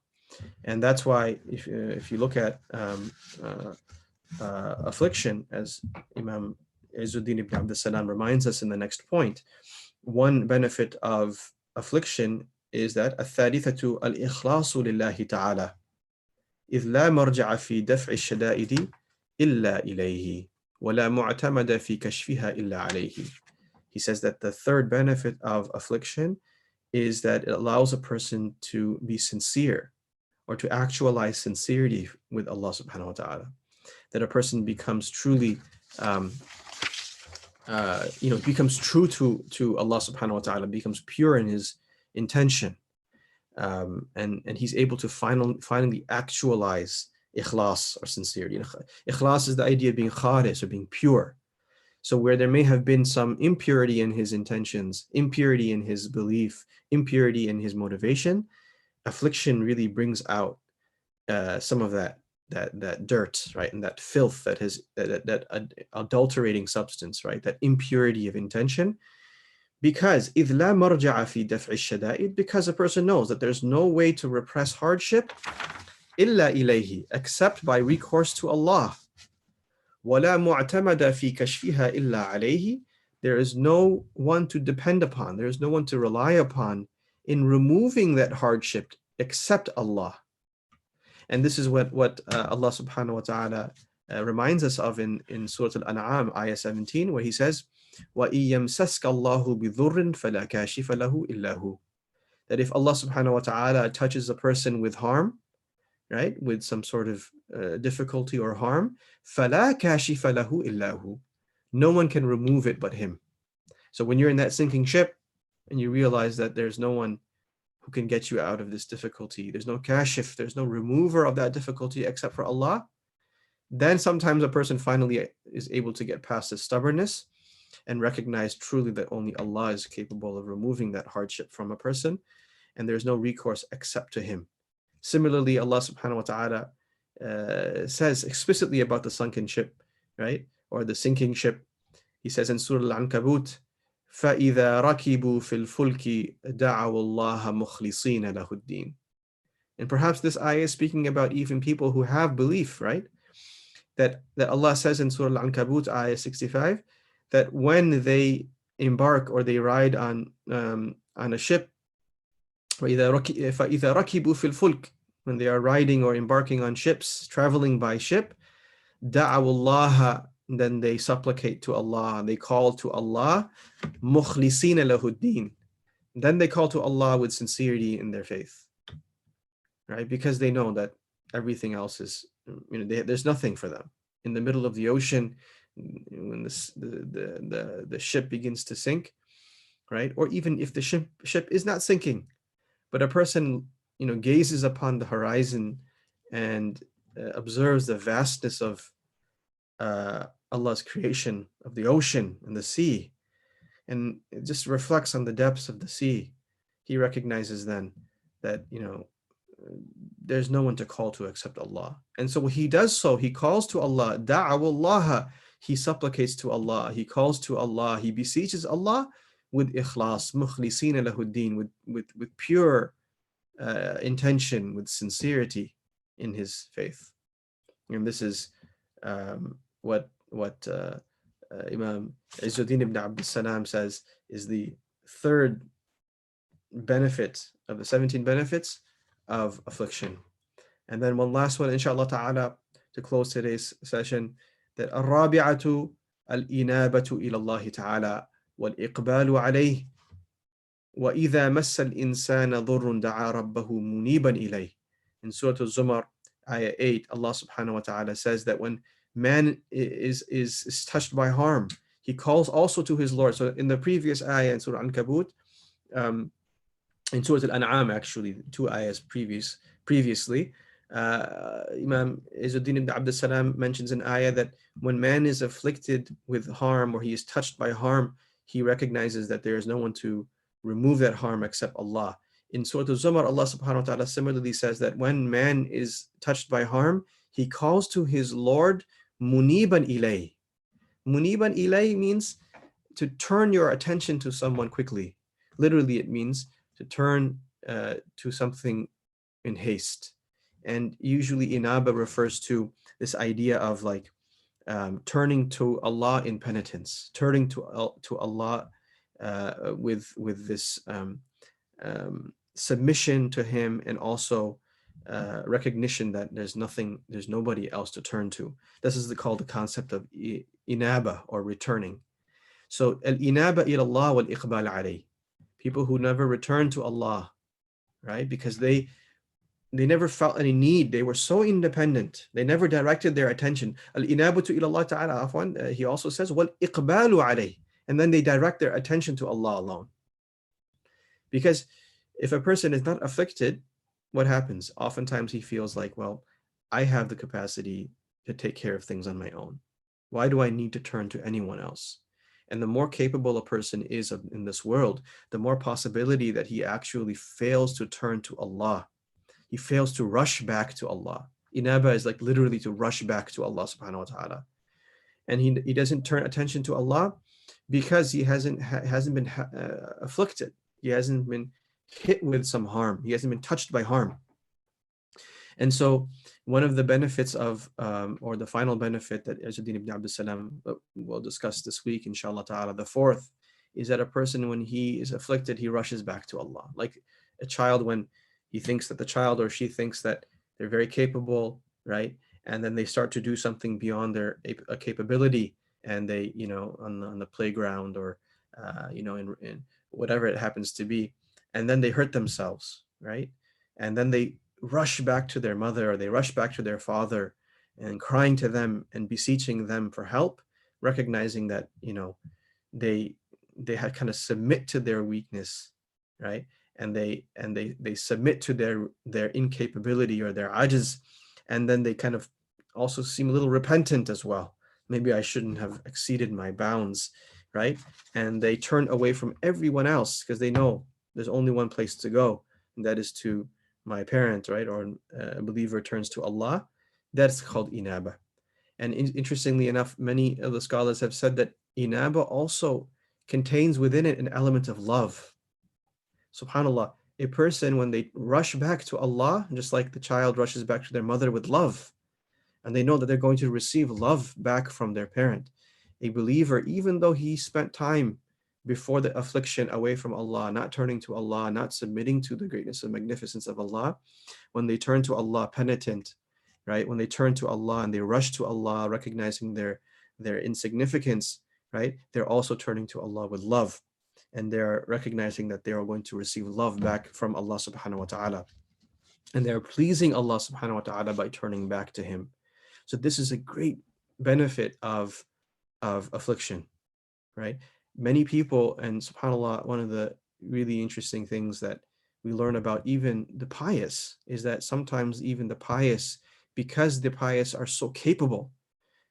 And that's why if you look at affliction, as Imam Izzuddin ibn al-Salām reminds us in the next point, one benefit of affliction is that الثالثة الإخلاص لله تعالى إذ لا مرجع في دفع الشدائد إلا إليه ولا معتمد في كشفها إلا عليه. He says that the third benefit of affliction is that it allows a person to be sincere, or to actualize sincerity with Allah subhanahu wa ta'ala. That a person becomes truly, becomes true to Allah subhanahu wa ta'ala, becomes pure in his intention. And he's able to finally actualize ikhlas, or sincerity. Ikhlas is the idea of being khalis, or being pure. So where there may have been some impurity in his intentions, impurity in his belief, impurity in his motivation, affliction really brings out some of that dirt, right, and that filth, that adulterating substance, right, that impurity of intention. Because إِذْ لَا مَرْجَعَ فِي دَفْعِ الشَّدَائِدِ, because a person knows that there's no way to repress hardship إِلَّا إِلَيْهِ, except by recourse to Allah. وَلَا مُعْتَمَدَ فِي كَشْفِهَا إِلَّا عَلَيْهِ, there is no one to depend upon, there is no one to rely upon in removing that hardship except Allah. And this is what Allah subhanahu wa ta'ala reminds us of in Surah Al-An'am, ayah 17, where he says, وَإِن يَمْسَسْكَ اللَّهُ بِضُرٍّ فَلَا كَاشِفَ لَهُ إِلَّا هُ. That if Allah subhanahu wa ta'ala touches a person with harm, right, with some sort of difficulty or harm, فَلَا كَاشِفَ لَهُ إِلَّا هُ, no one can remove it but him. So when you're in that sinking ship and you realize that there's no one who can get you out of this difficulty, there's no kashif, there's no remover of that difficulty except for Allah, then sometimes a person finally is able to get past his stubbornness and recognize truly that only Allah is capable of removing that hardship from a person, and there's no recourse except to him. Similarly, Allah subhanahu wa ta'ala says explicitly about the sunken ship, right, or the sinking ship. He says in Surah Al-Ankabut, فَإِذَا رَكِبُوا فِي الْفُلْكِ دَعَوُوا اللَّهَ مُخْلِصِينَ لَهُ الدِّينَ. And perhaps this ayah is speaking about even people who have belief, right? That Allah says in Surah Al-Ankabut, ayah 65, that when they embark or they ride on a ship, فَإِذَا رَكِبُوا فِي الْفُلْكِ, when they are riding or embarking on ships, traveling by ship, دَعَوُوا اللَّهَ, then they supplicate to Allah, they call to Allah, مُخْلِصِينَ لَهُ الدِّينَ, then they call to Allah with sincerity in their faith, right? Because they know that everything else is, there's nothing for them. In the middle of the ocean, when the ship begins to sink, right? Or even if the ship is not sinking, but a person, gazes upon the horizon and observes the vastness of Allah's creation, of the ocean and the sea, and it just reflects on the depths of the sea, he recognizes then that, there's no one to call to except Allah. And so he does so, he calls to Allah, da'awullaha, he supplicates to Allah, he calls to Allah, he beseeches Allah with ikhlas, mukhlisina lahuddin, with pure intention, with sincerity in his faith. And this is what Imam Izzuddin ibn al-Salām says is the third benefit of the 17 benefits of affliction. And then one last one, inshallah ta'ala, to close today's session, that الرابعة الإنابة إلى الله تعالى والإقبال عليه وإذا مس الإنسان ضر دعا ربه منيبا إليه. In Surah Al-Zumar, Ayah 8, Allah subhanahu wa ta'ala says that when man is touched by harm, he calls also to his Lord. So in the previous ayah in Surah Al-Ankabut, in Surah Al-An'am, actually, 2 ayahs previously, Imam Izzuddin ibn al-Salām mentions an ayah that when man is afflicted with harm or he is touched by harm, he recognizes that there is no one to remove that harm except Allah. In Surah Al-Zumar, Allah subhanahu wa ta'ala similarly says that when man is touched by harm, he calls to his Lord Muniban ilay. Muniban ilay means to turn your attention to someone quickly. Literally, it means to turn to something in haste. And usually inaba refers to this idea of like turning to Allah in penitence, turning to Allah with this submission to Him, and also recognition that there's nobody else to turn to. This is called the concept of inaba, or returning. So al-inaba ila Allah wal-iqbal alayh. People who never return to Allah, right? Because they never felt any need. They were so independent. They never directed their attention. Al-inabatu ila Allah ta'ala, afwan, he also says, wal-iqbalu alayh. And then they direct their attention to Allah alone. Because if a person is not afflicted, what happens? Oftentimes he feels like, well, I have the capacity to take care of things on my own. Why do I need to turn to anyone else? And the more capable a person is in this world, the more possibility that he actually fails to turn to Allah. He fails to rush back to Allah. Inaba is like literally to rush back to Allah subhanahu wa ta'ala. And he doesn't turn attention to Allah because he hasn't been afflicted. He hasn't been hit with some harm. He hasn't been touched by harm. And so one of the benefits of, or the final benefit that Izzuddin ibn al-Salām will discuss this week, inshallah ta'ala, the fourth, is that a person, when he is afflicted, he rushes back to Allah. Like a child, when he thinks that the child or she thinks that they're very capable, right? And then they start to do something beyond their capability, and they, on the playground, or, in whatever it happens to be, and then they hurt themselves, right? And then they rush back to their mother, or they rush back to their father, and crying to them and beseeching them for help, recognizing that, they had kind of submit to their weakness, right? And they submit to their incapability or their ajz, and then they kind of also seem a little repentant as well. Maybe I shouldn't have exceeded my bounds, right? And they turn away from everyone else because they know there's only one place to go, and that is to my parent, right? Or a believer turns to Allah. That's called inaba. And interestingly enough, many of the scholars have said that inaba also contains within it an element of love. SubhanAllah, a person, when they rush back to Allah, just like the child rushes back to their mother with love, and they know that they're going to receive love back from their parent, a believer, even though he spent time before the affliction away from Allah, not turning to Allah, not submitting to the greatness and magnificence of Allah, when they turn to Allah penitent, right? When they turn to Allah and they rush to Allah, recognizing their insignificance, right? They're also turning to Allah with love, and they're recognizing that they are going to receive love back from Allah subhanahu wa ta'ala. And they're pleasing Allah subhanahu wa ta'ala by turning back to Him. So this is a great benefit of affliction, right? Many people, and subhanAllah, one of the really interesting things that we learn about even the pious is that sometimes even the pious, because the pious are so capable,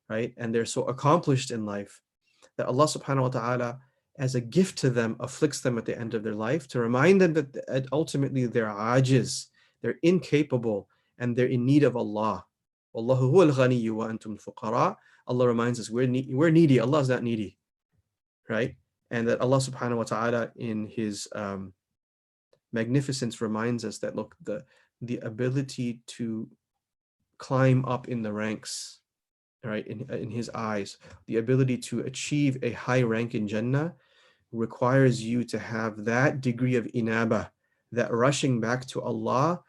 right? And they're so accomplished in life, that Allah subhanahu wa ta'ala, as a gift to them, afflicts them at the end of their life to remind them that ultimately they're ajiz, they're incapable, and they're in need of Allah. Wallahu huwal ghaniyyu wa antum fuqara. Allah reminds us we're needy. Allah is not needy, right? And that Allah subhanahu wa ta'ala in His magnificence reminds us that, look, the ability to climb up in the ranks, right, in His eyes, the ability to achieve a high rank in Jannah requires you to have that degree of inaba, that rushing back to Allah,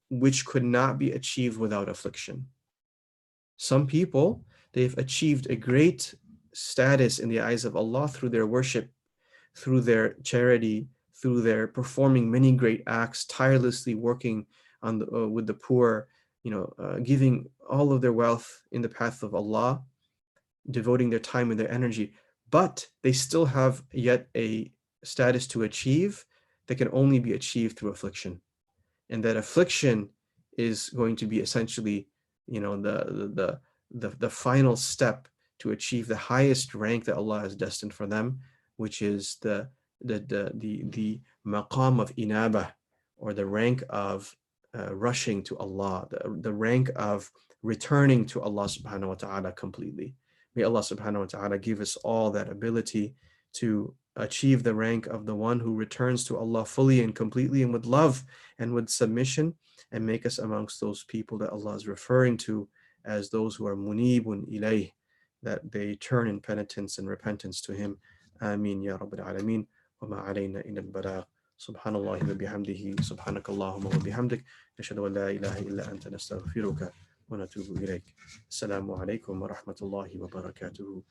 which could not be achieved without affliction. Some people, they've achieved a great status in the eyes of Allah through their worship, through their charity, through their performing many great acts, tirelessly working on with the poor, giving all of their wealth in the path of Allah, devoting their time and their energy. But they still have yet a status to achieve that can only be achieved through affliction. And that affliction is going to be essentially, the final step to achieve the highest rank that Allah has destined for them, which is the maqam of inaba, or the rank of rushing to Allah, the rank of returning to Allah subhanahu wa ta'ala completely. May Allah subhanahu wa ta'ala give us all that ability to achieve the rank of the one who returns to Allah fully and completely and with love and with submission, and make us amongst those people that Allah is referring to as those who are munibun ilayh, that they turn in penitence and repentance to Him. Ameen ya Rabbil Alameen. Wa ma alayna illa al-balagh. Subhanallah wa bihamdihi. Subhanakallahumma wa bihamdik. Nashhadu an la ilaha illa anta nastaghfiruka wa natubu ilayk. Assalamu alaikum wa rahmatullahi wa barakatuhu.